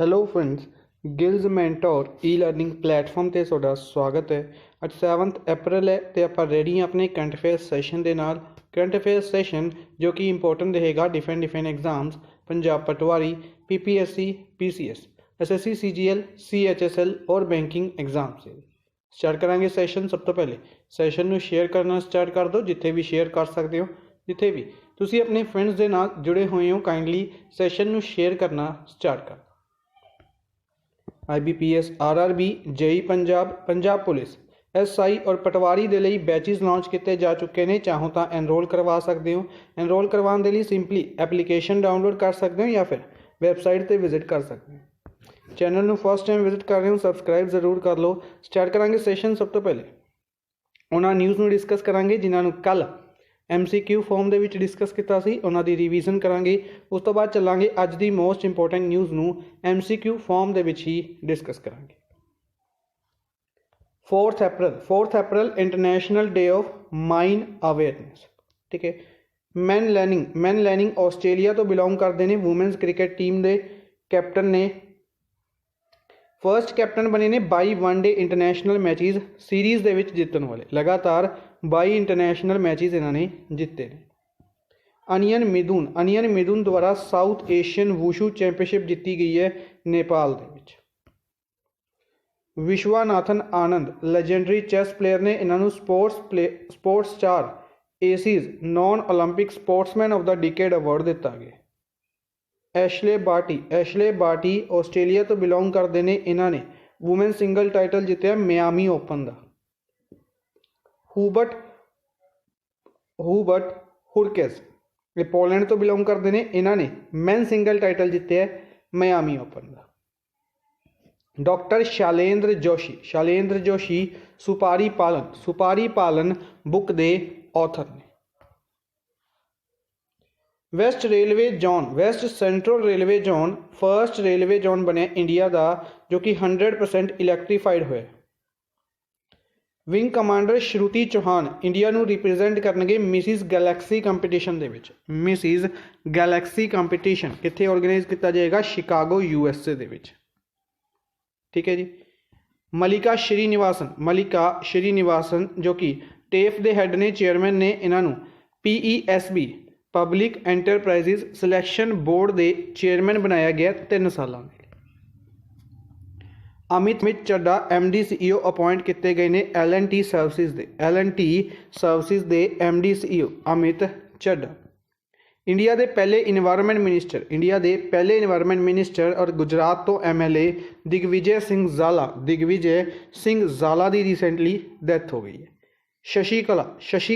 Hello friends, ਗਿਲਜ਼ mentor ਈ learning platform ਤੇ ਤੁਹਾਡਾ ਸਵਾਗਤ ਹੈ। ਅੱਜ 7 ਅਪ੍ਰੈਲ ਹੈ ਤੇ ਆਪਾਂ ਰੈਡੀ ਹਾਂ ਆਪਣੇ ਕਰੰਟ ਅਫੇਅਰਸ ਸੈਸ਼ਨ ਦੇ ਨਾਲ। ਕਰੰਟ ਅਫੇਅਰਸ ਸੈਸ਼ਨ ਜੋ ਕਿ ਇੰਪੋਰਟੈਂਟ ਰਹੇਗਾ ਡਿਫਰੈਂਟ ਐਗਜ਼ਾਮਸ, ਪੰਜਾਬ ਪਟਵਾਰੀ, PPSC, PCS, SSC, CGL, CHSL और ਬੈਂਕਿੰਗ ਐਗਜ਼ਾਮ से ਸਟਾਰਟ ਕਰਾਂਗੇ ਸੈਸ਼ਨ। ਸਭ ਤੋਂ ਪਹਿਲੇ ਸੈਸ਼ਨ ਨੂੰ ਸ਼ੇਅਰ ਕਰਨਾ ਸਟਾਰਟ ਕਰ ਦਿਓ, ਜਿੱਥੇ ਵੀ ਸ਼ੇਅਰ ਕਰ ਸਕਦੇ ਹੋ। ਜਿੱਥੇ ਵੀ ਤੁਸੀਂ ਆਪਣੇ ਫਰੈਂਡਸ ਦੇ ਨਾਲ ਜੁੜੇ ਹੋਏ ਹੋ, ਕਾਈਂਡਲੀ ਸੈਸ਼ਨ ਨੂੰ ਸ਼ੇਅਰ ਕਰਨਾ ਸਟਾਰਟ ਕਰ। IBPS, RRB, JEE Punjab, Punjab police, SI और पटवारी ਦੇ ਲਈ ਬੈਚਿਸ ਲਾਂਚ ਕੀਤੇ ਜਾ ਚੁੱਕੇ ਨੇ। ਚਾਹੋ ਤਾਂ ਐਨਰੋਲ ਕਰਵਾ ਸਕਦੇ ਹੋ। ਐਨਰੋਲ ਕਰਵਾਉਣ ਦੇ ਲਈ ਸਿੰਪਲੀ ਐਪਲੀਕੇਸ਼ਨ ਡਾਊਨਲੋਡ ਕਰ ਸਕਦੇ ਹੋ ਜਾਂ ਫਿਰ ਵੈਬਸਾਈਟ ਤੇ ਵਿਜ਼ਿਟ ਕਰ ਸਕਦੇ ਹੋ। ਚੈਨਲ ਨੂੰ ਫਸਟ ਟਾਈਮ ਵਿਜ਼ਿਟ ਕਰ ਰਹੇ ਹੋ, ਸਬਸਕ੍ਰਾਈਬ ਜ਼ਰੂਰ ਕਰ ਲਓ। ਸਟਾਰਟ ਕਰਾਂਗੇ ਸੈਸ਼ਨ। ਸਭ ਤੋਂ ਪਹਿਲੇ ਉਹਨਾਂ ਨਿਊਜ਼ ਨੂੰ ਡਿਸਕਸ ਕਰਾਂਗੇ ਜਿਨ੍ਹਾਂ ਨੂੰ ਕੱਲ੍ਹ MCQ ਫਾਰਮ ਦੇ ਵਿੱਚ ਡਿਸਕਸ ਕੀਤਾ ਸੀ, ਉਹਨਾਂ ਦੀ ਰਿਵੀਜ਼ਨ ਕਰਾਂਗੇ। ਉਸ ਤੋਂ ਬਾਅਦ ਚੱਲਾਂਗੇ ਅੱਜ ਦੀ ਮੋਸਟ ਇੰਪੋਰਟੈਂਟ ਨਿਊਜ਼ ਨੂੰ MCQ ਫਾਰਮ ਦੇ ਵਿੱਚ ਹੀ ਡਿਸਕਸ ਕਰਾਂਗੇ। 4th April international day of mine awareness. ਠੀਕ ਹੈ। ਮੈਨ ਲੈਨਿੰਗ ਆਸਟ੍ਰੇਲੀਆ ਤੋਂ ਬਿਲੋਂਗ ਕਰਦੇ ਨੇ। ਵੂਮੈਨਸ ਕ੍ਰਿਕਟ ਟੀਮ ਦੇ ਕੈਪਟਨ ਨੇ। ਫਰਸਟ ਕੈਪਟਨ ਬਣੇ ਨੇ 22 ਵਨਡੇ ਇੰਟਰਨੈਸ਼ਨਲ ਮੈਚਿਸ ਸੀਰੀਜ਼ ਦੇ ਵਿੱਚ ਜਿੱਤਣ ਵਾਲੇ। ਲਗਾਤਾਰ 22 ਇੰਟਰਨੈਸ਼ਨਲ ਮੈਚਿਸ ਇਹਨਾਂ ਨੇ ਜਿੱਤੇ ਨੇ। ਅਨੀਅਨ ਮਿਦੁਨ ਦੁਆਰਾ ਸਾਊਥ ਏਸ਼ੀਅਨ ਵੂਸ਼ੂ ਚੈਂਪੀਅਨਸ਼ਿਪ ਜਿੱਤੀ ਗਈ ਹੈ ਨੇਪਾਲ ਦੇ ਵਿੱਚ। Viswanathan Anand legendary chess player ਨੇ। ਇਹਨਾਂ ਨੂੰ sports star aces non Olympic sportsman of the decade award ਦਿੱਤਾ ਗਿਆ। ਐਸ਼ਲੇ ਬਾਰਟੀ ਆਸਟ੍ਰੇਲੀਆ ਤੋਂ ਬਿਲੋਂਗ ਕਰਦੇ ਨੇ। ਇਹਨਾਂ ਨੇ ਵੂਮੈਨ ਸਿੰਗਲ ਟਾਈਟਲ ਜਿੱਤਿਆ ਮਿਆਮੀ ਓਪਨ ਦਾ। ਹੂਬਰਟ ਹੁਰਕੇਸ ਇਹ ਪੋਲੈਂਡ ਤੋਂ ਬਿਲੋਂਗ ਕਰਦੇ ਨੇ। ਇਹਨਾਂ ਨੇ ਮੈਨ ਸਿੰਗਲ ਟਾਈਟਲ ਜਿੱਤਿਆ ਮਿਆਮੀ ਓਪਨ ਦਾ। ਡਾਕਟਰ ਸ਼ੈਲੇਂਦਰ ਜੋਸ਼ੀ ਸੁਪਾਰੀ ਪਾਲਨ ਬੁੱਕ ਦੇ ਆਥਰ ਨੇ। West central railway zone first railway zone ਬਣਿਆ ਇੰਡੀਆ ਦਾ, ਜੋ ਕਿ 100% ਇਲੈਕਟ੍ਰੀਫਾਈਡ ਹੋਇਆ। Wing commander Shruti Chauhan India ਨੂੰ ਰਿਪਰੈਜ਼ੈਂਟ ਕਰਨਗੇ ਮਿਸਿਜ਼ ਗੈਲੈਕਸੀ ਕੰਪੀਟੀਸ਼ਨ ਦੇ ਵਿੱਚ। ਮਿਸਿਜ਼ ਗੈਲੈਕਸੀ ਕੰਪੀਟੀਸ਼ਨ ਕਿੱਥੇ ਆਰਗੇਨਾਈਜ਼ ਕੀਤਾ ਜਾਏਗਾ? ਸ਼ਿਕਾਗੋ USA ਦੇ ਵਿੱਚ। ਠੀਕ ਹੈ ਜੀ। ਮਲਿਕਾ ਸ਼੍ਰੀਨਿਵਾਸਨ ਜੋ ਕਿ ਟੇਫ ਦੇ ਹੈੱਡ ਨੇ, ਚੇਅਰਮੈਨ ਨੇ। ਇਹਨਾਂ ਨੂੰ PESB public enterprises selection board ਦੇ ਚੇਅਰਮੈਨ ਬਣਾਇਆ ਗਿਆ 3 ਸਾਲਾਂ ਲਈ। Amit Chadda MD CEO appoint ਕੀਤੇ ਗਏ ਨੇ L&T ਸਰਵਿਸਿਜ਼ ਦੇ MD CEO Amit Chadda. India ਦੇ ਪਹਿਲੇ ਇਨਵਾਇਰਨਮੈਂਟ ਮਿਨਿਸਟਰ ਔਰ ਗੁਜਰਾਤ ਤੋਂ MLA ਦਿਗਵਿਜੇ ਸਿੰਘ ਜ਼ਾਲਾ ਦੀ ਰੀਸੈਂਟਲੀ ਡੈਥ ਹੋ ਗਈ ਹੈ। ਸ਼ਸ਼ੀ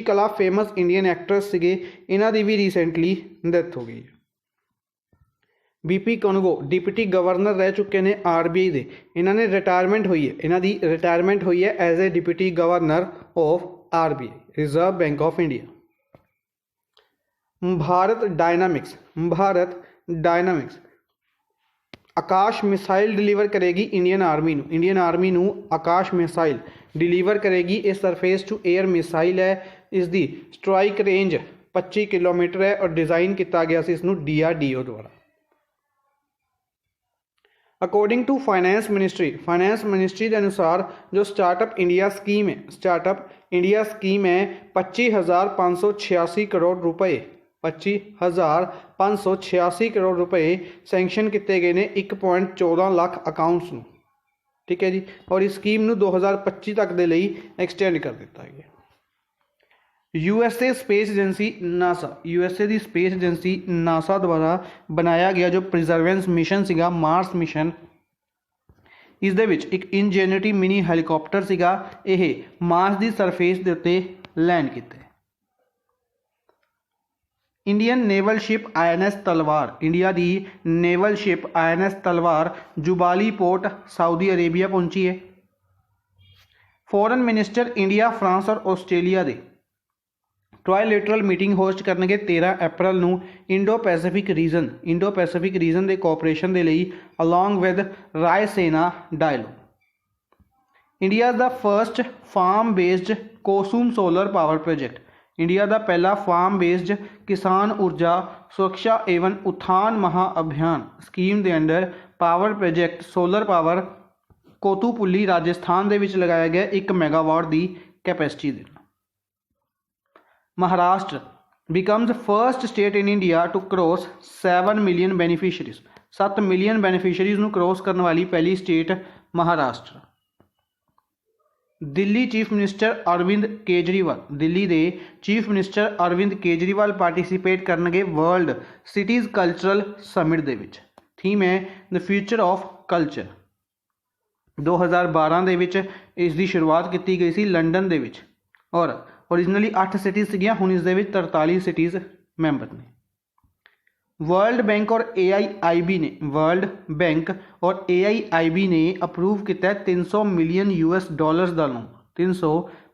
ਕਲਾ ਫੇਮਸ ਇੰਡੀਅਨ ਐਕਟਰਸ ਸੀਗੇ, ਇਹਨਾਂ ਦੀ ਵੀ ਰੀਸੈਂਟਲੀ ਡੈਥ ਹੋ ਗਈ ਹੈ। BP ਕਨਗੋ ਡਿਪਟੀ ਗਵਰਨਰ ਰਹਿ ਚੁੱਕੇ ਨੇ RBI ਦੇ। ਇਹਨਾਂ ਦੀ ਰਿਟਾਇਰਮੈਂਟ ਹੋਈ ਹੈ as a deputy governor of RBI reserve bank of India. Bharat dynamics Akash missile deliver ਕਰੇਗੀ ਇੰਡੀਅਨ ਆਰਮੀ ਨੂੰ ਆਕਾਸ਼ ਮਿਸਾਈਲ ਡਿਲੀਵਰ ਕਰੇਗੀ। ਇਹ ਸਰਫੇਸ ਟੂ 에ਅਰ ਮਿਸਾਈਲ ਹੈ। ਇਸ ਦੀ ਸਟ੍ਰਾਈਕ ਰੇਂਜ 25 ਕਿਲੋਮੀਟਰ ਹੈ ਔਰ ਡਿਜ਼ਾਈਨ ਕੀਤਾ ਗਿਆ ਸੀ ਇਸ ਨੂੰ DRDO ਦੁਆਰਾ। ਅਕੋਰਡਿੰਗ ਟੂ ਫਾਈਨੈਂਸ ਮਿਨਿਸਟਰੀ ਦੇ ਅਨੁਸਾਰ ਜੋ ਸਟਾਰਟਅਪ ਇੰਡੀਆ ਸਕੀਮ ਹੈ 25,586 ਕਰੋੜ ਰੁਪਏ 25,586 ਕਰੋੜ ਰੁਪਏ ਸੈਂਕਸ਼ਨ ਕੀਤੇ ਗਏ ਨੇ 1.14 ਲੱਖ ਅਕਾਊਂਟਸ ਨੂੰ। ਠੀਕ ਹੈ ਜੀ। ਔਰ ਇਸ ਸਕੀਮ ਨੂੰ 2025 ਤੱਕ ਦੇ ਲਈ ਐਕਸਟੈਂਡ ਕਰ ਦਿੱਤਾ ਗਿਆ। USA ਦੀ ਸਪੇਸ ਏਜੰਸੀ NASA ਦੁਆਰਾ ਬਣਾਇਆ ਗਿਆ ਜੋ ਪ੍ਰੀਜ਼ਰਵੈਂਸ ਮਿਸ਼ਨ ਸੀਗਾ, ਮਾਰਸ ਮਿਸ਼ਨ, ਇਸ ਦੇ ਵਿੱਚ ਇੱਕ ਇਨਜੈਨਿਟੀ ਮਿਨੀ ਹੈਲੀਕਾਪਟਰ ਸੀਗਾ। ਇਹ ਮਾਰਸ ਦੀ ਸਰਫੇਸ ਦੇ ਉੱਤੇ ਲੈਂਡ ਕੀਤਾ। ਇੰਡੀਆ ਦੀ naval ship INS Talwar Jubail port Saudi Arabia ਪਹੁੰਚੀ ਹੈ। ਫੋਰਨ ਮਿਨਿਸਟਰ ਇੰਡੀਆ, ਫਰਾਂਸ ਔਰ ਆਸਟ੍ਰੇਲੀਆ ਦੇ ਟ੍ਰਾਈਲੇਟਰਲ ਮੀਟਿੰਗ ਹੋਸਟ ਕਰਨਗੇ 13 ਅਪ੍ਰੈਲ ਨੂੰ ਇੰਡੋ ਪੈਸੀਫਿਕ ਰੀਜਨ ਦੇ ਕੋਆਪਰੇਸ਼ਨ ਦੇ ਲਈ along with Raisina dialogue. India ਦਾ first farm based Kusum solar power project India का पहला फार्म बेस्ड किसान ऊर्जा सुरक्षा एवं उत्थान महाअभियान स्कीम के under power project solar power Kotputli Rajasthan के विच लगाया गया 1 मैगावाट की कैपेसिटी दे। Maharashtra becomes first state in India to cross 7 million beneficiaries 7 million beneficiaries ਨੂੰ क्रॉस करने वाली पहली state Maharashtra. Delhi chief minister Arvind Kejriwal Delhi के chief minister Arvind Kejriwal participate करनगे वर्ल्ड सिटीज़ कल्चरल समिट दे विच। थीम है द फ्यूचर ऑफ कल्चर। 2012 ਦੇ ਵਿੱਚ ਇਸ ਦੀ ਸ਼ੁਰੂਆਤ ਕੀਤੀ ਗਈ ਸੀ ਲੰਡਨ ਦੇ ਵਿੱਚ और ओरिजिनली 8 सिटीज़ सीगियां, हुण इस दे विच 43 सिटीज़ मैंबर ने। वर्ल्ड बैंक और AIIB ने वर्ल्ड बैंक और AIIB ने अप्रूव किया 300 मिलियन US डॉलर्स का लोन 300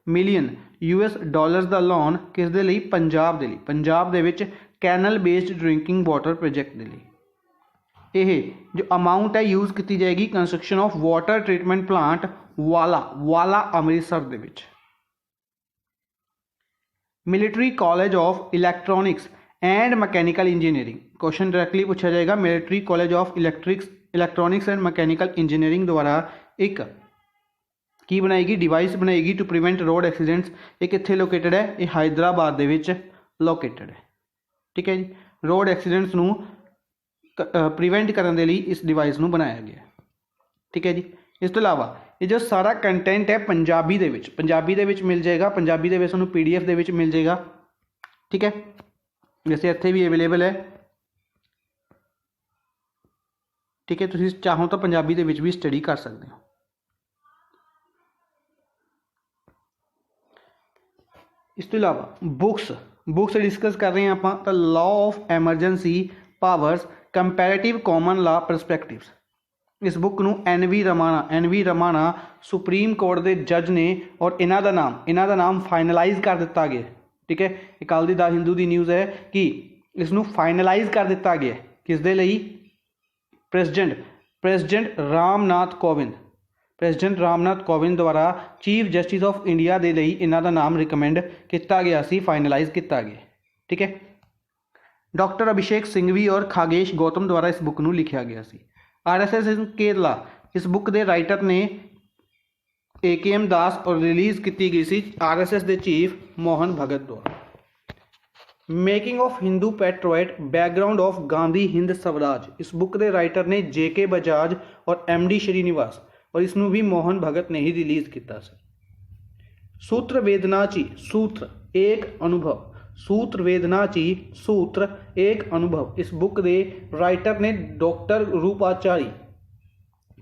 मिलियन US डॉलर्स का लोन किस दे लई पंजाब दे लई पंजाब दे विच canal based drinking water project के लिए। यह जो अमाउंट है यूज़ की जाएगी construction of water treatment plant वाला अमृतसर दे विच। Military college of electronics and mechanical engineering question directly पूछा जाएगा। Military college of electronics and mechanical engineering द्वारा एक की बनाएगी डिवाइस बनाएगी टू प्रिवेंट रोड एक्सीडेंट्स। ये कित्थे लोकेटेड है? ये हैदराबाद दे विच लोकेटेड है। ठीक है जी, रोड एक्सीडेंट्स नू प्रिवेंट करने के लिए इस डिवाइस नू बनाया गया। ठीक है जी, इस तो अलावा ये जो सारा कंटेंट है पंजाबी दे विच मिल जाएगा, पंजाबी दे विच तुहानूं PDF दे विच मिल जाएगा। ठीक है, जैसे इत्थे भी अवेलेबल है। ठीक है, तुसीं चाहो तो पंजाबी दे विच भी स्टडी कर सकते हो। इस तो अलावा बुक्स डिस्कस कर रहे हैं आपां तो law of emergency powers comparative common law perspectives. इस बुक नू NV रमाना सुप्रीम कोर्ट के जज ने और इन्हां दा नाम फाइनलाइज कर दिता गया। ठीक है, कल दी द हिंदू की न्यूज़ है कि इसनू फाइनलाइज कर दिता गया किस दे लई? प्रेसिडेंट रामनाथ कोविंद द्वारा चीफ जस्टिस ऑफ इंडिया के लिए इन्हां दा नाम रिकमेंड किया गया सी, फाइनलाइज किया गया। ठीक है, डॉक्टर अभिषेक सिंघवी और खागेश गौतम द्वारा इस बुक नू लिखा गया सी। RSS इन केरला इस बुक के राइटर ने AKM दास और रिलीज़ की गई सी RSS के चीफ मोहन भगत द्वारा। Making of Hindu patriot background of Gandhi Hind Swaraj इस बुक के राइटर ने JK बजाज और MD श्रीनिवास और इसनू भी मोहन भगत ने ही रिलीज़ किया। सूत्र वेदनाची सूत्र एक अनुभव सूत्र एक अनुभव इस बुक के राइटर ने डॉक्टर रूपाचारी।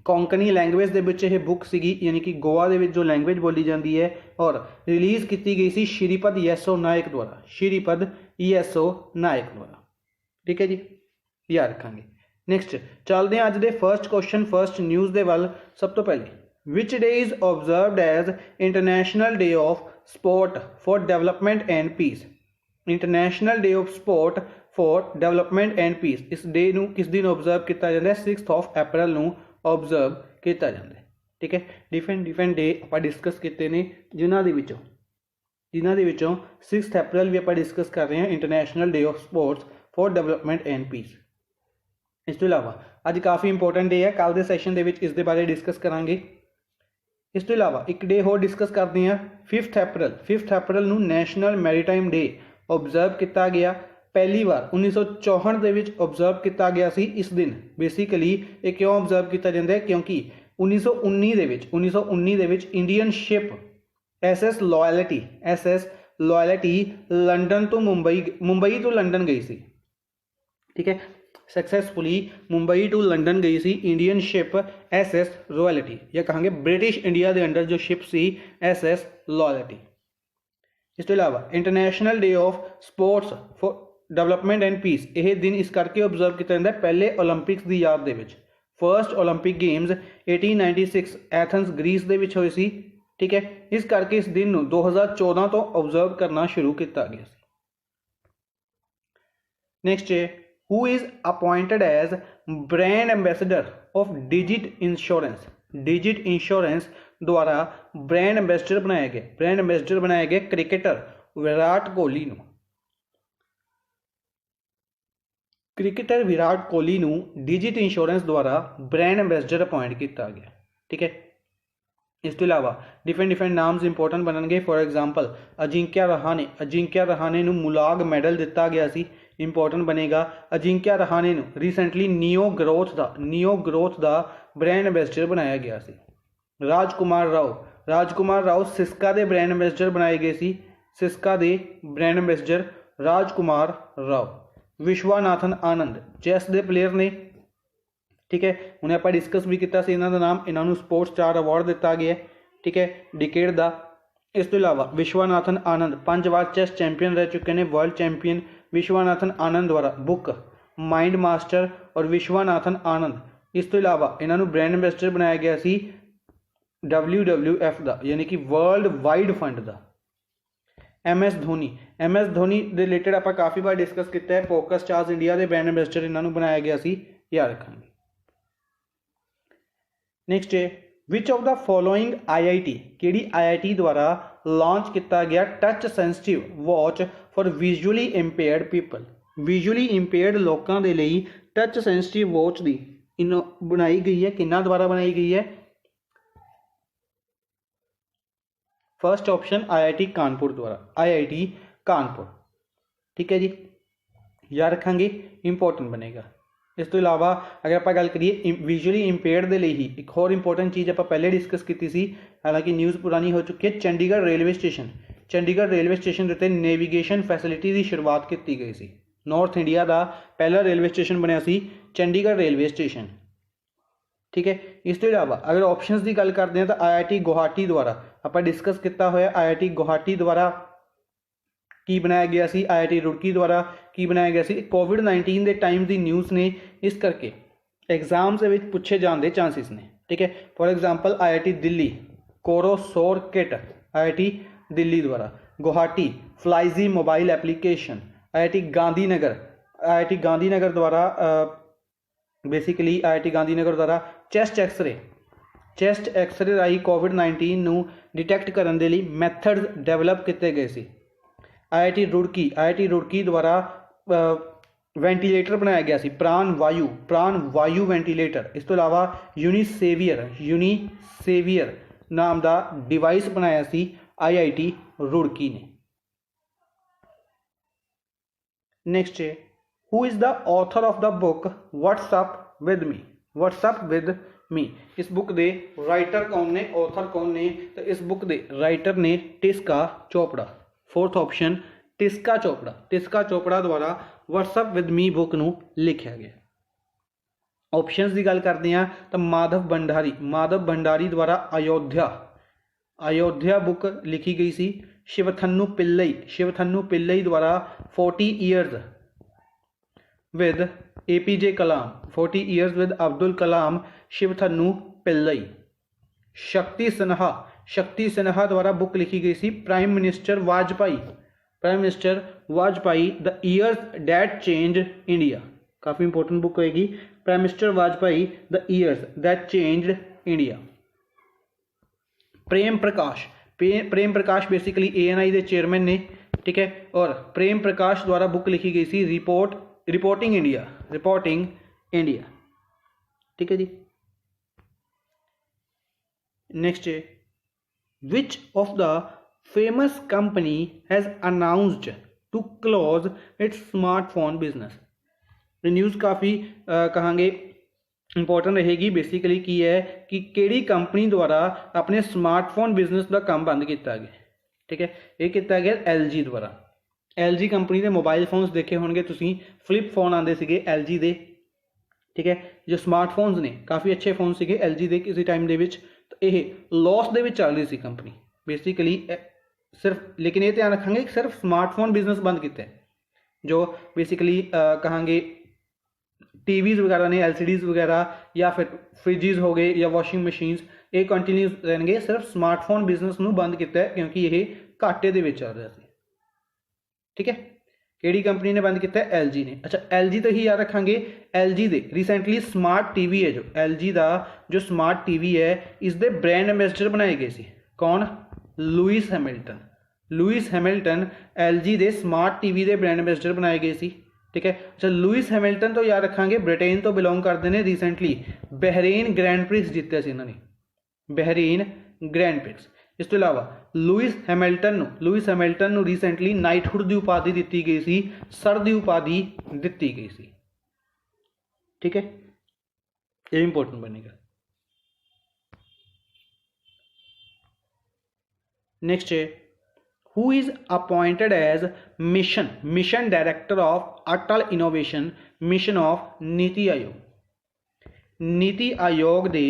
कोंकणी लैंग्वेज के विच यह बुक सीगी, यानी कि गोवा के जो लैंग्वेज बोली जाती है और रिलीज़ की गई सी श्रीपद येसो नायक द्वारा ठीक है जी, याद रखांगे। नेक्स्ट चलते हैं अज दे फर्स्ट क्वेश्चन फर्स्ट न्यूज़ दे वल। सब तो पहले which day is observed as international day of sport for development and peace. International day of sport for development and peace इस डे नू किस दिन ऑब्जर्व किया जाता है? 6 अप्रैल नू ऑब्जर्व किया जाता है। ठीक है, डिफरेंट डे आप डिस्कस किए हैं जिन्हों के विचों 6 अप्रैल भी आप डिस्कस कर रहे हैं international day of sports for development and peace. इस तो इलावा अज काफ़ी इंपोर्टेंट डे है, कल के सैशन के इस दे बारे डिस्कस करांगे। इस तो इलावा एक डे होर डिस्कस करते हैं 5 अप्रैल नू नैशनल मैरीटाइम डे ऑब्जर्व किया गया। पहली बार 1964 के विच ऑब्जर्व किया गया सी इस दिन। बेसिकली ये क्यों ऑब्जर्व किया जाता है? क्योंकि 1919 दे विच Indian ship SS loyalty London तो मुंबई तो लंडन गई सी। ठीक है, सक्सैसफुली मुंबई टू लंडन गई सी इंडियन शिप SS लॉयल्टी, या कहेंगे ब्रिटिश इंडिया के अंडर जो शिप सी SS लॉयल्टी। इस तो इलावा international day of sports for development and peace यह दिन इस करके ऑब्जर्व किया जाता है पहले ओलंपिक्स की याद दे विच। First Olympic games 1896 Athens Greece दे विच होए सी। ठीक है, इस करके इस दिन 2014 तो ऑब्जर्व करना शुरू किया गया। नेक्स्ट है who is appointed as brand ambassador of Digit insurance द्वारा ब्रांड एंबेसडर बनाया गया क्रिकेटर विराट कोहली नूं क्रिकेटर विराट कोहली नूं डिजिट इंश्योरेंस द्वारा ब्रांड एंबेसडर अपॉइंट किया गया। ठीक है, इस तो इलावा डिफरेंट नाम्स इंपोर्टेंट बननगे। फॉर एग्जाम्पल अजिंक्य रहाणे नूं मुलाग मैडल दिता गया सी, इंपोर्टेंट बनेगा। अजिंक्य रहाणे नूं रिसेंटली नियो ग्रोथ दा ब्रांड एंबेसडर बनाया गया सी। राजकुमार Rao Syska they brand ambassador बनाए गए सी, Syska they brand ambassador Rajkumar Rao. Viswanathan Anand chess के प्लेयर ने। ठीक है, उन्हें आप डिस्कस भी किया से इन्हों का नाम, इन्हों स्पोर्ट्स स्टार अवार्ड दिता गया। ठीक है, डिकेड का। इस तो इलावा विश्वनाथन आनंद 5 बार चैस चैंपीयन रह चुके हैं, वर्ल्ड चैंपीयन। विश्वनाथन आनंद द्वारा बुक माइंड मास्टर और विश्वनाथन आनंद। इस तो इलावा इन्हों ब्रांड एंबेसडर बनाया गया सी WWF का, यानी कि वर्ल्ड वाइड फंड का। MS धोनी के रिलेटेड आप काफ़ी बार डिस्कस किया है। पोकर स्टार्स इंडिया के ब्रांड एंबेसडर इन्हों बनाया गया सी, याद रखेंगे। नेक्स्ट है which of the following IIT केड़ी IIT द्वारा लॉन्च किया गया touch sensitive watch for visually impaired people. Visually impaired लोगों के लिए टच सेंसिटिव वॉच की बनाई गई है, किन्ना द्वारा बनाई गई है? फर्स्ट ऑप्शन IIT कानपुर द्वारा, IIT कानपुर। ठीक है जी, याद रखेंगे, इंपोर्टेंट बनेगा। इस तो इलावा अगर आप गल करिए विजुअली इंपेयर्ड के लिए ही एक होर इंपोर्टेंट चीज़ आप पहले डिस्कस की सी, हालांकि न्यूज़ पुरानी हो चुकी है। चंडीगढ़ रेलवे स्टेशन उत्ते नेविगेशन फैसिलिटी की शुरुआत की गई सी। नॉर्थ इंडिया का पहला रेलवे स्टेशन बनया सी चंडीगढ़ रेलवे स्टेशन। ठीक है, इस तो इलावा अगर ऑप्शंस की गल करते हैं तो IIT गुवाहाटी द्वारा आप डिस्कस किया होया। IIT गुवाहाटी द्वारा की बनाया गया सी, IIT रुड़की द्वारा की बनाया गया सी। कोविड-19 के टाइम की न्यूज़ ने, इस करके एग्जाम्स के पूछे जाने के चांसिस ने। ठीक है, for example IIT Delhi Corosure kit IIT Delhi द्वारा। गुवाहाटी फ्लाइजी मोबाइल एप्लीकेशन। IIT गांधीनगर द्वारा बेसिकली IIT गांधीनगर द्वारा चेस्ट एक्सरे राही कोविड-19 नूं डिटेक्ट करने के लिए मैथड्स डेवलप किए गए सी। IIT रुड़की द्वारा वेंटीलेटर बनाया गया सी, प्राण वायु वेंटीलेटर। इस तो इलावा यूनिसेवियर नाम का डिवाइस बनाया सी IIT रुड़की ने। नेक्स्ट है who is the author of the book what's up with me. इस बुक के राइटर कौन ने, ऑथर कौन ने? तो इस बुक के राइटर ने टिस्का चोपड़ा। फोर्थ ऑप्शन टिस्का चोपड़ा द्वारा व्हाट्सअप विद मी बुक नूं लिखा गया। ऑप्शंस की गल करते हैं तो माधव भंडारी द्वारा अयोध्या बुक लिखी गई सी। शिवथन्नू पिल्लई द्वारा 40 years with APJ Kalam, 40 years with Abdul Kalam, Sivathanu Pillai. Shakti Sinha द्वारा बुक लिखी गई सी prime minister Vajpayee the years that change India. काफ़ी इंपॉर्टेंट बुक होएगी, prime minister Vajpayee the years that changed India. Prem Prakash basically ANI के चेयरमैन ने। ठीक है, और प्रेम प्रकाश द्वारा बुक लिखी गई सी रिपोर्टिंग इंडिया। ठीक है जी। नेक्स्ट है which of the famous company has announced to close its smartphone business. News काफ़ी कहांगे इंपॉर्टेंट रहेगी। बेसिकली की है कि केड़ी कंपनी द्वारा अपने स्मार्टफोन बिजनेस का काम बंद किया गया। ठीक है, ये किया गया LG द्वारा। LG कंपनी के मोबाइल फोन्स देखे होंगे तुसीं, फ्लिप फोन आते थे LG के। ठीक है, जो स्मार्टफोन्स ने काफ़ी अच्छे फोन से LG के किसी टाइम के। तो यह लॉस के चल रही सी कंपनी बेसिकली सिर्फ, लेकिन ये ध्यान रखेंगे कि सिर्फ स्मार्टफोन बिजनेस बंद किया है। जो बेसिकली कहांगे TVs वगैरह ने, LCDs वगैरह या फिर फ्रिजिज हो गए या वॉशिंग मशीन्स, ये कंटिन्यू रहेंगे। सिर्फ स्मार्टफोन बिजनेस नूं बंद किया है क्योंकि यह घाटे दे विच चल रहा है। ठीक है, केड़ी कंपनी ने बंद किया? LG ने। अच्छा, LG तो ही याद रखेंगे LG दे रिसेंटली स्मार्ट TV है, जो LG का जो स्मार्ट TV है इसके ब्रांड एंबेसडर बनाए गए सी। कौन? लुइस लुइस हैमिल्टन LG ਦੇ ਸਮਾਰਟ TV ਦੇ ਬ੍ਰਾਂਡ ਐਂਬੈਸਡਰ ਬਣਾਏ ਗਏ ਸੀ। ठीक है। अच्छा, लुइस हैमिल्टन तो याद रखांगे ब्रिटेन तो बिलोंग करते हैं। रिसेंटली बहरीन ग्रैंड प्रिक्स जितया सी इन्होंने, बहरीन ग्रैंड प्रिक्स। इस तो इलावा लुइस हैमिल्टन नूं रिसेंटली नाइटहुड की उपाधि दी गई सी, सर की उपाधि दी गई सी। ठीक है, ये इंपॉर्टेंट बनेगा। नेक्स्ट है who is appointed as mission director of Atal Innovation Mission of NITI Aayog. NITI Aayog they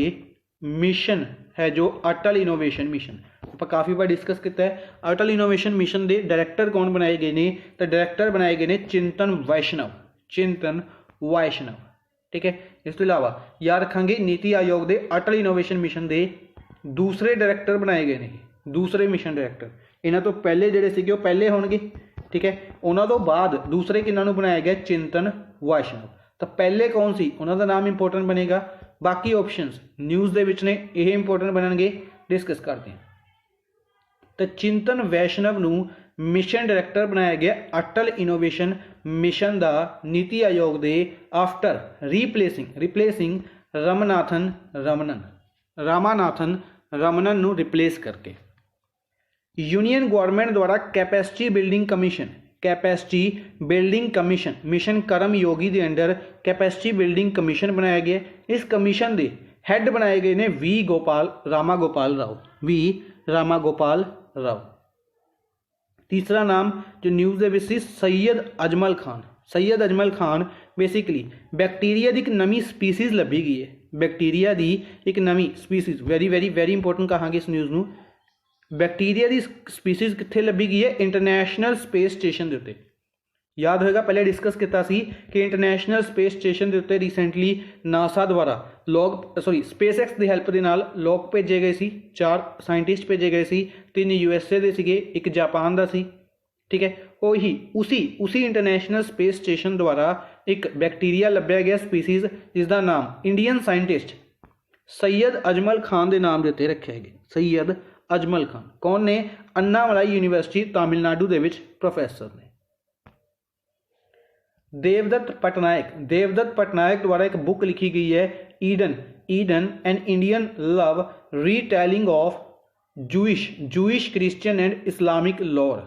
mission है जो अटल इनोवेशन मिशन, आप काफ़ी बार डिस्कस किया है। अटल इनोवेशन मिशन के डायरैक्टर कौन बनाए गए ने? तो डायरैक्टर बनाए गए ने चिंतन वैष्णव। ठीक है। इस तो इलावा याद रखांगे नीति आयोग के अटल इनोवेशन मिशन के दूसरे डायरैक्टर बनाए गए ने, दूसरे मिशन डायरैक्टर। इन्हों तो पहले जोड़े थे पहले होंगे। ठीक है, उन्होंने तो बाद दूसरे किन्हों बनाया गया? चिंतन वैष्णव। तो पहले कौन सी, उन्होंने नाम इंपोर्टेंट बनेगा। बाकी ऑप्शंस न्यूज़ के विच ने, यह इंपोर्टेंट बननगे, डिस्कस करते हैं। तो चिंतन वैष्णव नूं मिशन डायरैक्टर बनाया गया अटल इनोवेशन मिशन का नीति आयोग के आफ्टर रिप्लेसिंग रामानाथन रमनन नूं रिप्लेस करके। यूनियन गवर्नमेंट द्वारा कैपेसिटी बिल्डिंग कमीशन मिशन कर्म योगी के अंडर कैपेसिटी बिल्डिंग कमीशन बनाया गया। इस कमीशन के हैड बनाए गए ने रामा गोपाल राव। तीसरा नाम जो न्यूज़ के विच सैयद अजमल खान बेसिकली बैक्टीरिया की एक नवी स्पीसीज़ लभी गई है। बैक्टीरिया की एक नवी स्पीसीज़, वेरी इंपोर्टेंट कहांगे इस न्यूज़ नूं। बैक्टीरिया की स्पीसीज़ कित्थे लभी गई है? इंटरनैशनल स्पेस स्टेशन के उत्ते। याद होगा पहले डिस्कस किया कि इंटरनैशनल स्पेस स्टेशन के उत्ते रिसेंटली नासा द्वारा स्पेसएक्स की हैल्प के नाल लोग भेजे गए सी, 4 साइंटिस्ट भेजे गए सी, 3 USA के सीगे, 1 जापान का सी। ठीक है, उसी इंटरनैशनल स्पेस स्टेशन द्वारा एक बैक्टीरिया लभ्या गया स्पीसीज़, जिसका नाम इंडियन साइंटिस्ट सैयद अजमल खान के नाम के उत्ते रखा है। सैयद अजमल खान कौन ने? अन्नामलाई यूनिवर्सिटी तमिलनाडु के विच प्रोफैसर ने। देवदत्त पटनायक द्वारा एक बुक लिखी गई है, Eden an Indian love retelling of Jewish Christian and Islamic lore.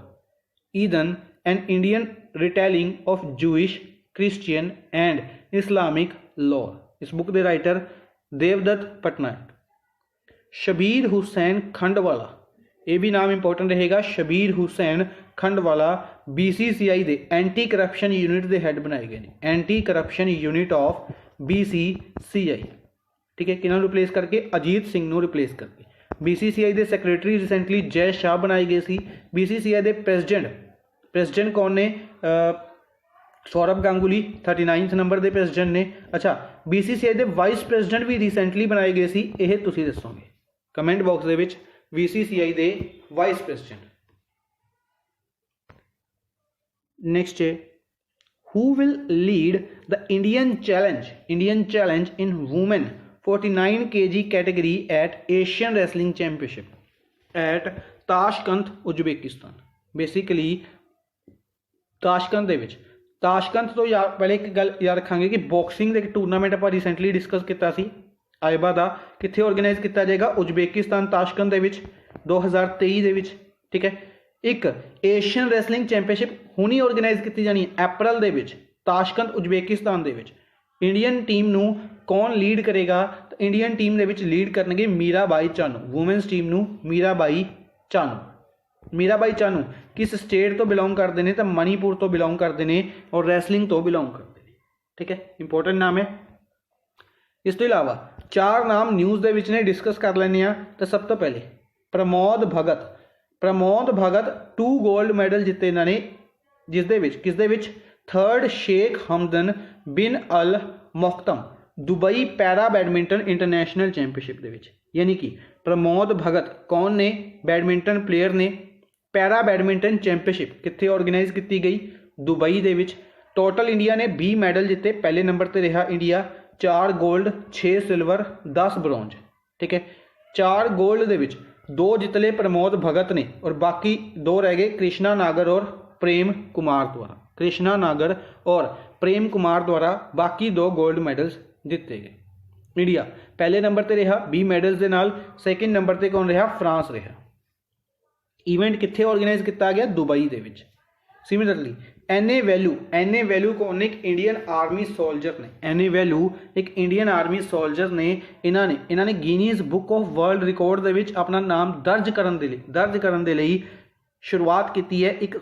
Eden an Indian retelling of Jewish Christian and Islamic lore. इस बुक के राइटर देवदत्त पटनायक। शबीर हुसैन खंडवाला, ये भी नाम इंपोर्टेंट रहेगा। शबीर हुसैन खंडवाला BCCI के एंटी करप्शन यूनिट के हैड बनाए गए हैं। Anti corruption unit of BCCI। ठीक है, किन्होंने रिप्लेस करके? अजीत सिंह नूं रिप्लेस करके। BCCI के सैक्रटरी रिसेंटली जय शाह बनाए गए सी। BCCI के प्रेसिडेंट कौन ने? सौरभ गांगुली 39 नंबर के प्रेसिडेंट ने। अच्छा, BCCI के वाइस प्रेसिडेंट भी रिसेंटली बनाए गए सी, यह तुसीं दसोगे कमेंट बॉक्स के विच। BCCI के वाइस प्रेसिडेंट। नेक्स्ट है who will lead the Indian challenge in women 49 kg category at Asian wrestling championship at Tashkent Uzbekistan. Basically Tashkent तो यार पहले एक गल याद रखांगे कि बॉक्सिंग एक टूरनामेंट आप रिसेंटली डिस्कस किया आयबा का, कित्थे ऑर्गेनाइज किया जाएगा? उज्बेकिस्तान ताशकंद 2023 के। ठीक है, एक एशियन रैसलिंग चैंपियनशिप हुणी ऑर्गेनाइज की जानी है अप्रैल के ताशकंद उज्बेकिस्तान के। इंडियन टीम नूं कौन लीड करेगा? तो इंडियन टीम के लीड करनगे मीराबाई चानू। वूमेन्स टीम नूं मीराबाई चानू किस स्टेट तो बिलोंग करते हैं? तो मणिपुर तो बिलोंग करते हैं और रैसलिंग तो बिलोंग करते हैं। ठीक है, इंपोर्टेंट नाम है। इस तो इलावा 4 नाम न्यूज़ के विच ने डिस्कस कर लेने। तो सब तो पहले प्रमोद भगत 2 गोल्ड मैडल जिते इन्होंने, किसदे विच? 3rd Sheikh Hamdan bin Al Maktoum Dubai para badminton international championship के विच। यानी कि प्रमोद भगत कौन ने? बैडमिंटन प्लेयर ने। पैरा बैडमिंटन चैंपियनशिप कित्थे ऑर्गेनाइज की गई? दुबई दे विच। टोटल इंडिया ने 20 मैडल जिते, पहले नंबर पर रहा इंडिया, 4 गोल्ड 6 सिल्वर 10 ब्रोंज। ठीक है, 4 गोल्ड दे विच दो जितले प्रमोद भगत ने और बाकी दो रह गए कृष्णा नागर और प्रेम कुमार द्वारा। कृष्णा नागर और प्रेम कुमार द्वारा बाकी दो गोल्ड मैडल्स दिते गए। इंडिया पहले नंबर पर रहा 20 मैडल्स के नाल। सैकेंड नंबर पर कौन रहा? फ्रांस रहा। इवेंट कित्थे ऑर्गेनाइज किया गया? दुबई दे विच। सिमिलरली एने वैल्यू कौन ने? एक इंडियन आर्मी सोल्जर ने। एने वैल्यू एक इंडियन आर्मी सोल्जर ने इन्होंने Guinness book of world record दे विच अपना नाम दर्ज करन दे लई शुरुआत की है एक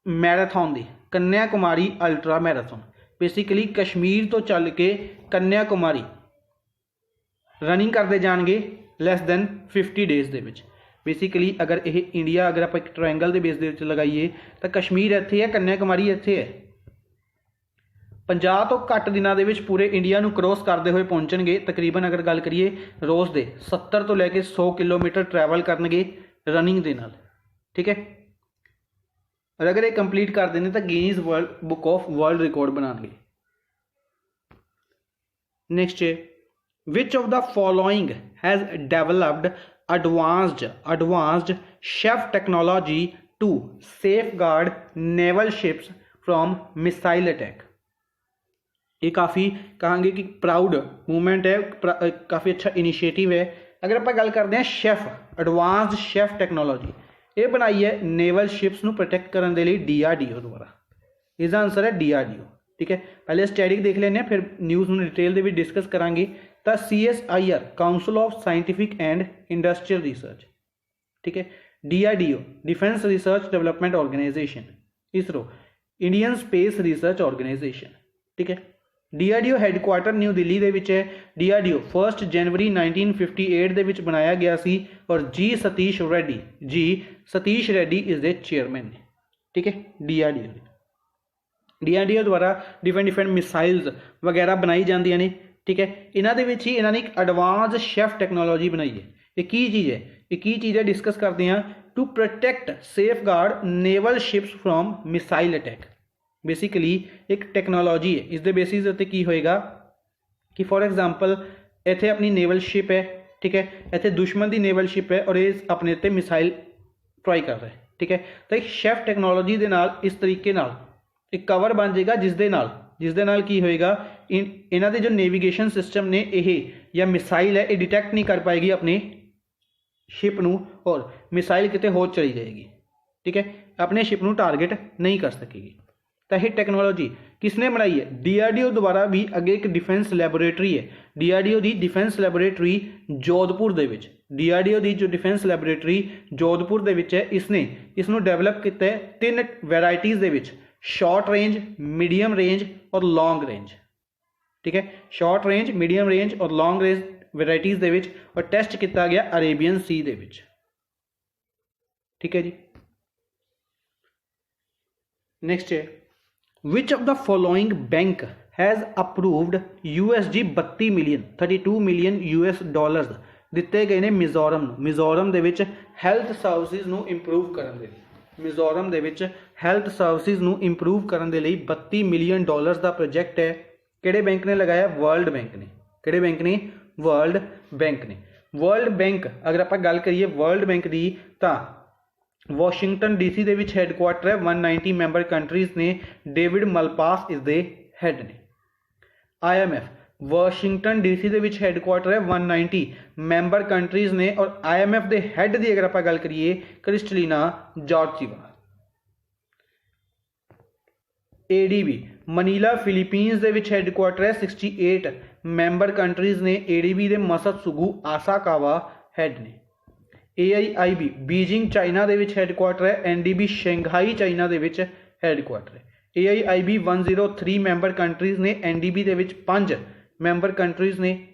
मैराथन की, Kanyakumari ultra marathon. Basically Kashmir तो चल के कन्याकुमारी रनिंग करते जाएंगे लैस दैन 50 डेज दे विच। बेसिकली अगर यह इंडिया अगर आप एक ट्रायंगल के बेस के लगाइए तो कश्मीर इत्थे है, कन्याकुमारी इत्थे है। 50 तो घट दिनों के पूरे इंडिया नूं क्रॉस करते हुए पहुँचणगे। तकरीबन अगर गल करिए रोज़ के 70 तो लैके 100 किलोमीटर ट्रैवल करनगे रनिंग के नाल, ठीक है। और अगर ये कंप्लीट कर देने तो Guinness world book of world record बनाएंगे। नेक्स्ट है which of the following has developed advanced chef technology to safeguard naval ships from missile attack। ये काफ़ी कहांगे कि प्राउड मूवमेंट है, काफ़ी अच्छा इनिशिएटिव है। अगर आप गल करते हैं शेफ एडवांस्ड शेफ टेक्नोलॉजी, ये बनाई है नेवल शिप्स नूं प्रोटेक्ट करने के लिए DRDO द्वारा। इसका आंसर है DRDO, ठीक है। पहले स्टैटिक देख लेने, फिर न्यूज़ में डिटेल में भी डिस्कस करांगे। तो CSIR council of scientific and industrial research, ठीक है। DRDO defence research development organisation. ISRO Indian space research organisation, ठीक है। DRDO हैडकुआटर न्यू दिल्ली दे विच है। DRDO 1 जनवरी 1958 दे विच बनाया गया सी और G Satish Reddy is the chairman, ठीक है। DRDO द्वारा डिफरेंट मिसाइल्स वगैरह बनाई जांदियां ने, ठीक है। इन्हां दे विच ही इन्हां ने एक एडवांस शेफ टेक्नोलॉजी बनाई है। ये की चीज़ है डिस्कस करते हैं। To protect safeguard naval ships from missile attack. Basically एक टेक्नोलॉजी है, इस दे बेसिस उत्ते की होएगा कि फॉर एग्जाम्पल इत्थे अपनी नेवल शिप है, ठीक है। इत्थे दुश्मन की नेवल शिप है और ये अपने उत्ते मिसाइल ट्राई कर रहा है, ठीक है। तो एक शेफ टेक्नोलॉजी के नाल इस तरीके नाल एक कवर बन जाएगा जिसदे नाल की होएगा इन्हां दे जो नेविगेशन सिस्टम ने यह या मिसाइल है ये डिटेक्ट नहीं कर पाएगी अपने शिप नूं और मिसाइल किते होर चली जाएगी, ठीक है। अपने शिप नूं टारगेट नहीं कर सकेगी। तो यह टेक्नोलॉजी किसने बनाई है? DRDO द्वारा भी अगे एक डिफेंस लैबोरेटरी है। DRDO की डिफेंस लैबोरेटरी जोधपुर दे विच, DRDO की जो डिफेंस लैबोरेटरी जोधपुर दे विच है, इसनूं डेवलप किया है 3 वैरायटीज़ दे विच, शॉर्ट रेंज, मीडियम रेंज और लॉन्ग रेंज, ठीक है। शॉर्ट रेंज, मीडियम रेंज और लॉन्ग रेंज वैरायटीज़ दे विच और टेस्ट किया गया अरेबियन सी दे विच, ठीक है जी। नेक्स्ट है which of the following bank has approved USD 32 million US दिते गए ने मिजोरम दे विच हैल्थ सर्विसिज नूं इंप्रूव करन दे लई। मिजोरम दे विच हैल्थ सर्विसिज नूं इंप्रूव करन दे लई 32 मिलियन डॉलर्स का प्रोजेक्ट है। किहड़े बैंक ने लगाया? वर्ल्ड बैंक ने। किहड़े बैंक ने? वर्ल्ड बैंक ने। वर्ल्ड बैंक अगर आप गल करिए वर्ल्ड बैंक की तो वाशिंगटन DC दे विच हैडकुआटर है। 190 मैंबर कंट्रीज़ ने। David Malpass is the had ने। IMF वाशिंगटन DC दे विच हैडकुआटर है। 190 मैंबर कंट्रीज़ ने और IMF के हैड की अगर आप गल करिए Kristalina Georgieva. ADB Manila Philippines दे विच हैडकुआटर है। 68 मैंबर कंट्रीज़ ने। ADB के मसत्सुगु आसाकावा हैड ने। AIIB बीजिंग चाइना दे विच हैडकुआटर है। NDB शंघाई चाइना दे विच हैडकुआटर है। AIIB 103 मैंबर कंट्रीज़ ने। NDB दे विच 5 मैंबर कंट्रीज़ ने।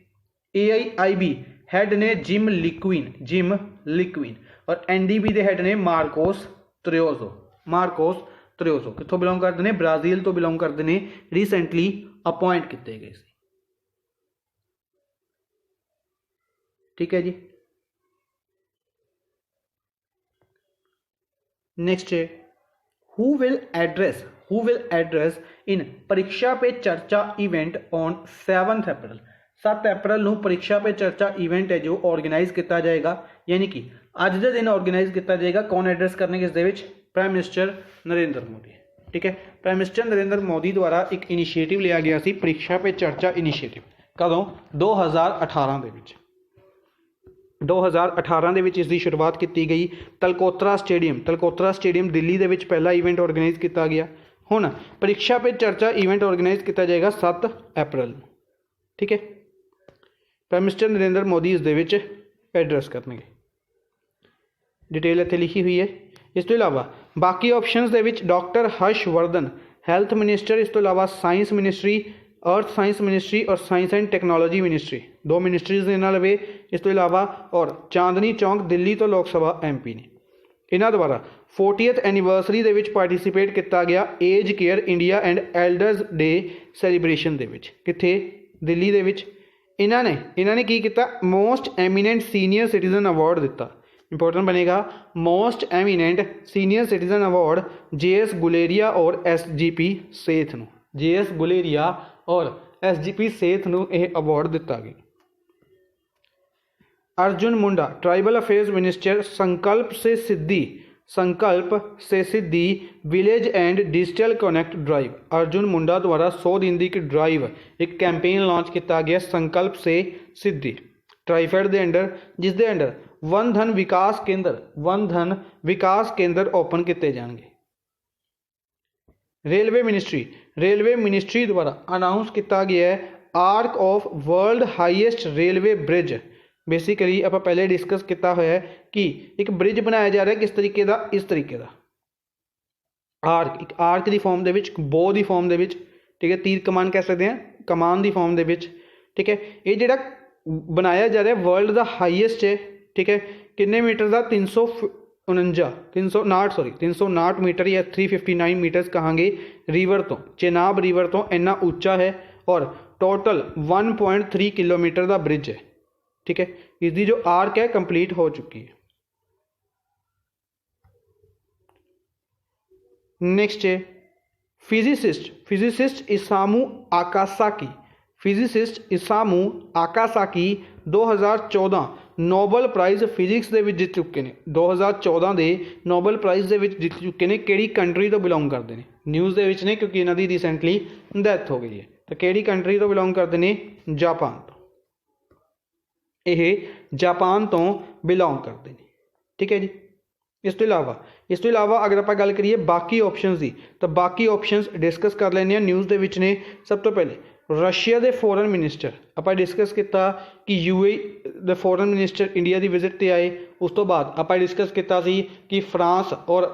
AIIB हैड ने जिम लिक्विन और NDB के हैड ने मार्कोस त्रियोजो कितों बिलोंग करते हैं? ब्राजील तो बिलोंग करते हैं। रिसेंटली अपॉइंट किए गए, ठीक है जी। नेक्स्ट है हु विल एड्रेस इन परीक्षा पे चर्चा इवेंट ऑन 7 अप्रैल। 7 अप्रैल ਨੂੰ ਪ੍ਰੀਖਿਆ पे चर्चा इवेंट है जो ऑर्गेनाइज किया जाएगा, यानी कि ਅੱਜ ਦੇ ਦਿਨ ऑर्गेनाइज किया जाएगा। कौन एड्रेस करने इस दे विच? Prime minister Narendra Modi. ठीक है, प्राइम मिनिस्टर नरेंद्र मोदी द्वारा एक इनिशिएटिव लिया गया सी ਪ੍ਰੀਖਿਆ पे चर्चा इनिशिएटिव। कदों? 2018 ਦੇ ਵਿੱਚ 2018 ਦੇ ਵਿੱਚ ਇਸ ਦੀ ਸ਼ੁਰੂਆਤ ਕੀਤੀ ਗਈ। ਤਲਕੋਤਰਾ ਸਟੇਡੀਅਮ ਦਿੱਲੀ ਦੇ ਵਿੱਚ ਪਹਿਲਾ ਇਵੈਂਟ ਆਰਗੇਨਾਈਜ਼ ਕੀਤਾ ਗਿਆ। ਹੁਣ ਪ੍ਰੀਖਿਆ पे चर्चा इवेंट ਆਰਗੇਨਾਈਜ਼ ਕੀਤਾ ਜਾਏਗਾ 7 अप्रैल ਨੂੰ। ठीक है, प्राइम मिनिस्टर नरेंद्र मोदी इस दे विच एड्रेस करनगे। डिटेल इत्थे लिखी हुई है। इस तो इलावा बाकी ऑप्शनस दे विच डॉक्टर हर्षवर्धन हैल्थ मिनिस्टर, इस तो इलावा science ministry, earth science ministry और science and technology ministry, 2 ministries दे नाल वे। इस तो इलावा और चांदनी चौक दिल्ली तो लोक सभा MP ने। इन्हां द्वारा 40th एनिवर्सरी दे विच पार्टिसिपेट किया गया age care India and elders day celebration दे विच। कित्थे? दिल्ली दे विच। इन्होंने की किया? Most eminent senior citizen award दिता। इंपोर्टेंट बनेगा, most eminent senior citizen award JS Guleria और SGP सेठ नूं। JS गुलेरिया और SGP सेठ नूं यह अवार्ड दिता गया। Arjun Munda tribal affairs minister, Sankalp से Siddhi village and digital connect drive. Arjun Munda द्वारा 100 दिन की एक ड्राइव, एक कैंपेन लॉन्च किया गया संकल्प से सिद्धि ट्राइफेड के अंडर, जिस दे अंडर वन धन विकास केंद्र ओपन किए जाएंगे। रेलवे मिनिस्ट्री द्वारा अनाउंस किया गया है arc of world highest railway bridge. Basically आप पहले डिस्कस किया हुआ है कि एक ब्रिज बनाया जा रहा है किस तरीके का? इस तरीके का आर्क, एक आर्क की फॉर्म के बो की फॉर्म के। ठीक है, तीर कमान कह सकते हैं, कमान की फॉर्म के। ठीक है, ये जोड़ा बनाया जा रहा है वर्ल्ड का हाईएस्ट है। ठीक है, किन्ने मीटर का? 359 मीटर या 359 मीटर्स कहांगे रिवर तो, चेनाब रिवर तो इन्ना उच्चा है और टोटल 1.3 किलोमीटर का ब्रिज है। ठीक है, इसकी जो आर्क है कंप्लीट हो चुकी है। नेक्स्ट है फिजिसिस्ट इसामू आकासाकी 2014 नोबल प्राइज़ फिजिक्स के जित चुके हैं। 2014 के नोबल प्राइज़ के जित चुके हैं। किहड़ी कंट्री तो बिलोंग करते हैं? न्यूज़ के ने, क्योंकि इन्हों की रिसेंटली डैथ हो गई है। तो किहड़ी कंट्री तो बिलोंग करते हैं? जापान तो। यह जापान तो बिलोंग करते हैं। ठीक है जी। इस तो इलावा अगर आप गल करिए बाकी ऑप्शनस की, तो बाकी ऑप्शनस डिस्कस कर लेने न्यूज़ के विच ने। सब तो पहले रशिया के फॉरन मिनिस्टर आप डिस्कस किया कि UAE के फॉरन मिनिस्टर इंडिया की विजिट पर आए। उस तो बाद आप डिस्कस किया कि फ्रांस और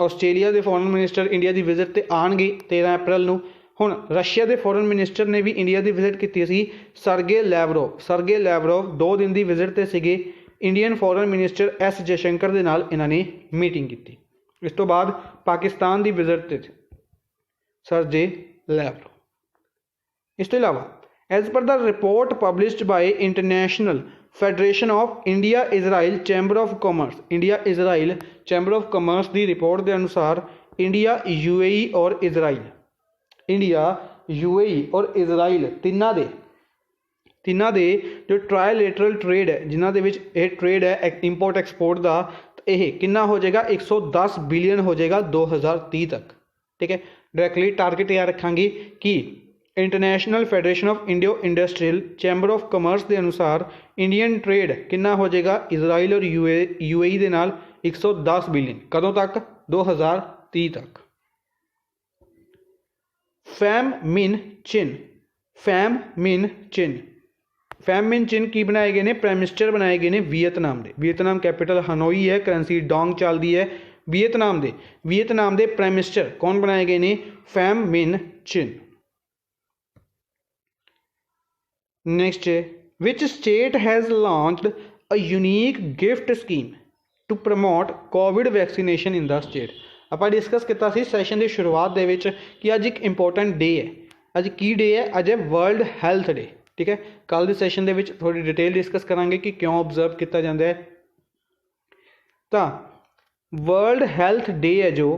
आस्ट्रेलिया के फॉरन मिनिस्टर इंडिया की विजिट पर आएंगे 13 अप्रैल को। हुण रशिया के फॉरन मिनिस्टर ने भी इंडिया की विजिट की सी। सरगे लैवरोव 2 दिन की विजिट पर सीगे। Indian foreign minister S Jaishankar के नाल इन्होंने मीटिंग की। इस तो बाद पाकिस्तान की विजिट पर सरजे लैवरोव। इस तो इलावा as per the report published by international federation of India Israel chamber of commerce की रिपोर्ट के अनुसार इंडिया UAE और इजराइल तिना दे जो ट्रायलैटरल ट्रेड है, जिन्हों के ट्रेड है इंपोर्ट एक्सपोर्ट का, यह कितना हो जाएगा? 110 बिलियन हो जाएगा 2030 तक। ठीक है, डायरैक्टली टारगेट यह रखांगे कि international federation of Indo industrial chamber of commerce के अनुसार इंडियन ट्रेड कितना हो जाएगा इजराइल और UAE के नाल? 110 बिलियन। कदों तक? 2030 तक। फैम मिन चिन की बनाए गए ने? प्राइम मिनिस्टर बनाए गए ने वियतनाम के। वियतनाम कैपिटल हनोई है, करेंसी डोंग चलती है। वियतनाम के प्राइम मिनिस्टर कौन बनाए गए ने? फैम मिन चिन। नेक्स्ट है which state has launched a unique gift scheme to promote covid vaccination in the state. आप डिस्कस किया सैशन की शुरुआत के कि अज एक इंपोर्टेंट डे है। अज की डे है? अज है वर्ल्ड हैल्थ डे। ठीक है, कल के सैशन के थोड़ी डिटेल डिस्कस करांगे कि क्यों ऑबजर्व किया जाता है। तो वर्ल्ड हैल्थ डे है जो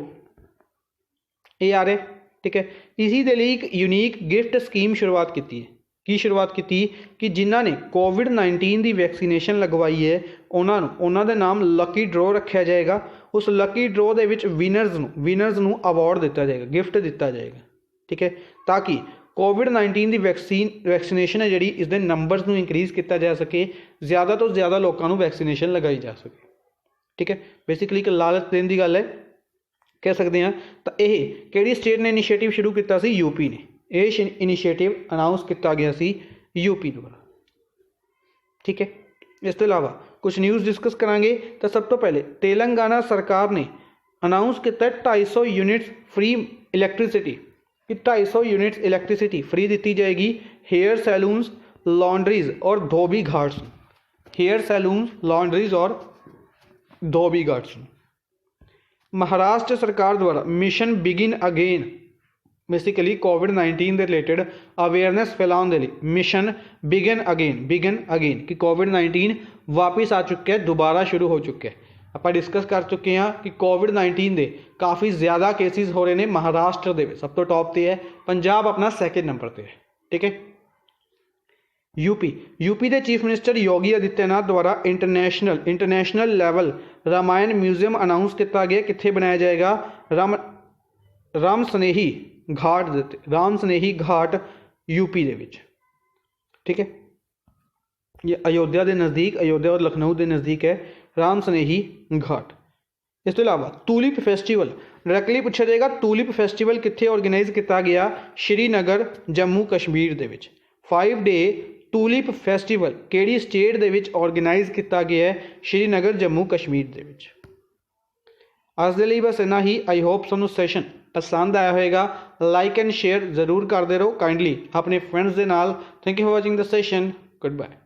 ये आ रहा है। ठीक है, इसी के लिए एक यूनीक गिफ्ट स्कीम शुरुआत की है। की शुरुआत की कि जिन्हों ने कोविड-19 की वैक्सीनेशन लगवाई है उन्होंने नाम लकी ड्रॉ रखा जाएगा। उस लकी ड्रॉ के विनर्स नूं अवार्ड दिता जाएगा, गिफ्ट दिता जाएगा, ठीक है, ताकि कोविड-19 की वैक्सीनेशन है जी इसके नंबरस नूं इंक्रीज़ किया जा सके, ज़्यादा तो ज़्यादा लोगों को वैक्सीनेशन लगाई जा सके, ठीक है। बेसिकली एक लालच देने की गल है कह सकते हैं। तो यह किहड़ी स्टेट ने इनिशिएटिव शुरू किया सी? यूपी ने। यह इनिशिएटिव अनाउंस किया गया सी यूपी द्वारा, ठीक है। इस तो इलावा कुछ न्यूज़ डिस्कस करांगे। तो सब तो पहले तेलंगाना सरकार ने अनाउंस किया 250 यूनिट्स फ्री इलैक्ट्रिसिटी कि 250 यूनिट्स इलैक्ट्रिसिटी फ्री दी जाएगी हेयर सैलून्स, लॉन्ड्रीज और धोबी घाट्स। हेयर सैलून्स, लॉन्ड्रीज और धोबी घाट्स। महाराष्ट्र सरकार द्वारा मिशन बिगिन अगेन बेसिकली कोविड-19 के रिलेटेड अवेयरनेस फैलाने के लिए मिशन बिगिन अगेन कि कोविड-19 वापस आ चुका है, दोबारा शुरू हो चुका है। आप डिस्कस कर चुके हैं कि कोविड-19 के काफ़ी ज़्यादा केसिस हो रहे हैं महाराष्ट्र के, सब तो टॉप पे है, पंजाब अपना सैकेंड नंबर पर है, ठीक है। यूपी के चीफ मिनिस्टर योगी आदित्यनाथ द्वारा international level Ramayana museum announce किया गया। कित्थे बनाया जाएगा? राम स्नेही घाट यूपी दे विच, ठीक है। ये अयोध्या के नज़दीक, अयोध्या और लखनऊ के नज़दीक है राम स्नेही घाट। इस तो इलावा टूलिप फैसटिवल डायरैक्टली पूछा जाएगा, टूलिप फैसटिवल कित्थे ऑर्गेनाइज किया गया? श्रीनगर जम्मू कश्मीर दे विच। 5 डे टूलिप फैसटिवल किहड़ी स्टेट दे विच ऑर्गेनाइज किया गया है? श्रीनगर जम्मू कश्मीर दे विच। आज दे लई बस इन्ना ही। आई होप तुहानूं सैशन पसंद आया होगा। लाइक एंड शेयर जरूर करते रहो काइंडली अपने फ्रेंड्स के नाल। Thank you for watching the session. Good bye.